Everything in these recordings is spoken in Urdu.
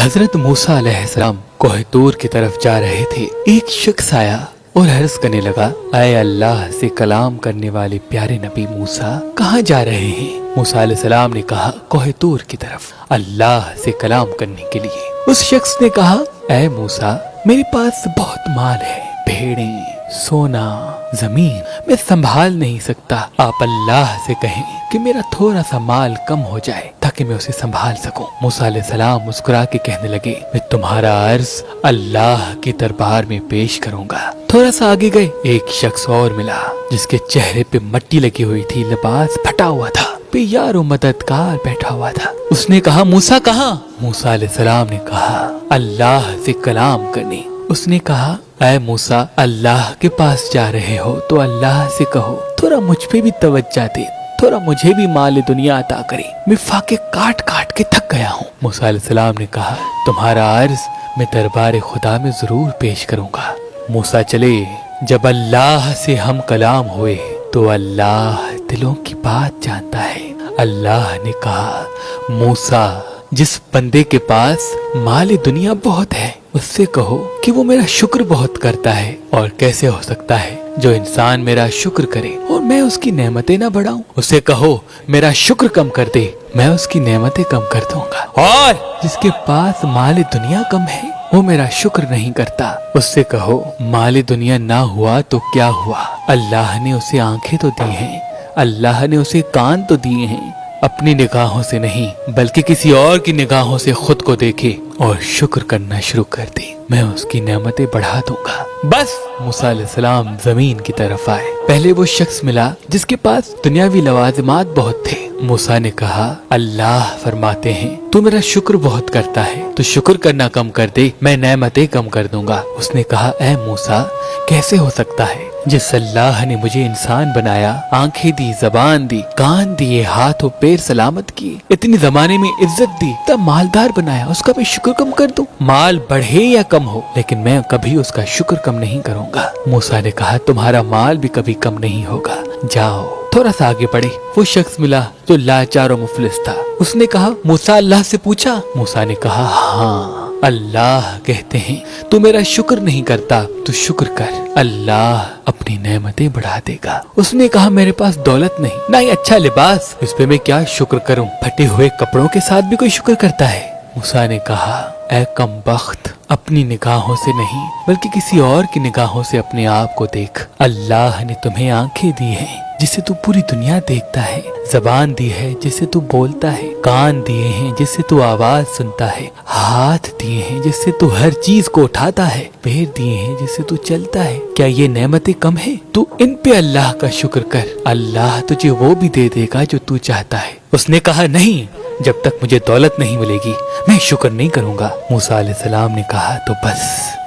حضرت موسیٰ علیہ السلام کوہ طور کی طرف جا رہے تھے۔ ایک شخص آیا اور عرض کرنے لگا، اے اللہ سے کلام کرنے والے پیارے نبی موسیٰ، کہاں جا رہے ہیں؟ موسیٰ علیہ السلام نے کہا، کوہ طور کی طرف، اللہ سے کلام کرنے کے لیے۔ اس شخص نے کہا، اے موسیٰ، میرے پاس بہت مال ہے، بھیڑیں، سونا، زمین، میں سنبھال نہیں سکتا۔ آپ اللہ سے کہیں کہ میرا تھوڑا سا مال کم ہو جائے تاکہ میں اسے سنبھال سکوں۔ موسیٰ علیہ السلام مسکرا کے کہنے لگے، میں تمہارا عرض اللہ کے دربار میں پیش کروں گا۔ تھوڑا سا آگے گئے، ایک شخص اور ملا جس کے چہرے پہ مٹی لگی ہوئی تھی، لباس پھٹا ہوا تھا، پہ یار و مددگار بیٹھا ہوا تھا۔ اس نے کہا، موسیٰ کہاں؟ موسیٰ علیہ السلام نے کہا، اللہ سے کلام کرنے۔ اس نے کہا، اے موسیٰ، اللہ کے پاس جا رہے ہو تو اللہ سے کہو تھوڑا مجھ پہ بھی توجہ دے، تھوڑا مجھے بھی مال دنیا عطا کرے، میں فاقے کاٹ کاٹ کے تھک گیا ہوں۔ موسیٰ علیہ السلام نے کہا، تمہارا عرض میں دربار خدا میں ضرور پیش کروں گا۔ موسیٰ چلے۔ جب اللہ سے ہم کلام ہوئے تو اللہ دلوں کی بات جانتا ہے۔ اللہ نے کہا، موسیٰ، جس بندے کے پاس مال دنیا بہت ہے اس سے کہو کہ وہ میرا شکر بہت کرتا ہے، اور کیسے ہو سکتا ہے جو انسان میرا شکر کرے اور میں اس کی نعمتیں نہ بڑھاؤں۔ اسے کہو میرا شکر کم کر دے، میں اس کی نعمتیں کم کر دوں گا۔ اور جس کے پاس مال دنیا کم ہے وہ میرا شکر نہیں کرتا، اس سے کہو مال دنیا نہ ہوا تو کیا ہوا، اللہ نے اسے آنکھیں تو دی ہیں، اللہ نے اسے کان تو دیے ہیں، اپنی نگاہوں سے نہیں بلکہ کسی اور کی نگاہوں سے خود کو دیکھے اور شکر کرنا شروع کر دے، میں اس کی نعمتیں بڑھا دوں گا۔ بس موسیٰ علیہ السلام زمین کی طرف آئے۔ پہلے وہ شخص ملا جس کے پاس دنیاوی لوازمات بہت تھے۔ موسیٰ نے کہا، اللہ فرماتے ہیں تو میرا شکر بہت کرتا ہے، تو شکر کرنا کم کر دے، میں نعمتیں کم کر دوں گا۔ اس نے کہا، اے موسیٰ، کیسے ہو سکتا ہے؟ جس اللہ نے مجھے انسان بنایا، آنکھیں دی، زبان دی، کان دیے، ہاتھ و پیر سلامت کیے، اتنی زمانے میں عزت دی، تب مالدار بنایا، اس کا میں شکر کم کر دوں؟ مال بڑھے یا کم ہو لیکن میں کبھی اس کا شکر کم نہیں کروں گا۔ موسیٰ نے کہا، تمہارا مال بھی کبھی کم نہیں ہوگا، جاؤ۔ تھوڑا سا آگے بڑھے، وہ شخص ملا جو لاچار و مفلس تھا۔ اس نے کہا، موسیٰ، اللہ سے پوچھا؟ موسیٰ نے کہا، ہاں، اللہ کہتے ہیں تو میرا شکر نہیں کرتا تو شکر کر، اللہ اپنی نعمتیں بڑھا دے گا۔ اس نے کہا، میرے پاس دولت نہیں، نہ ہی اچھا لباس، اس پہ میں کیا شکر کروں؟ پھٹے ہوئے کپڑوں کے ساتھ بھی کوئی شکر کرتا ہے؟ موسیٰ نے کہا، اے کم بخت، اپنی نگاہوں سے نہیں بلکہ کسی اور کی نگاہوں سے اپنے آپ کو دیکھ۔ اللہ نے تمہیں آنکھیں دی ہیں جس سے تو پوری دنیا دیکھتا ہے، زبان دی ہے جس سے تو بولتا ہے، کان دیے ہیں جس سے تو آواز سنتا ہے، ہاتھ دیے ہیں جس سے تو ہر چیز کو اٹھاتا ہے، پیر دیے ہیں جس سے تو چلتا ہے۔ کیا یہ نعمتیں کم ہیں؟ تو ان پہ اللہ کا شکر کر، اللہ تجھے وہ بھی دے دے گا جو تو چاہتا ہے۔ اس نے کہا، نہیں، جب تک مجھے دولت نہیں ملے گی میں شکر نہیں کروں گا۔ موسیٰ علیہ السلام نے کہا، تو بس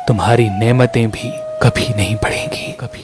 تمہاری نعمتیں بھی کبھی نہیں بڑھیں گی، کبھی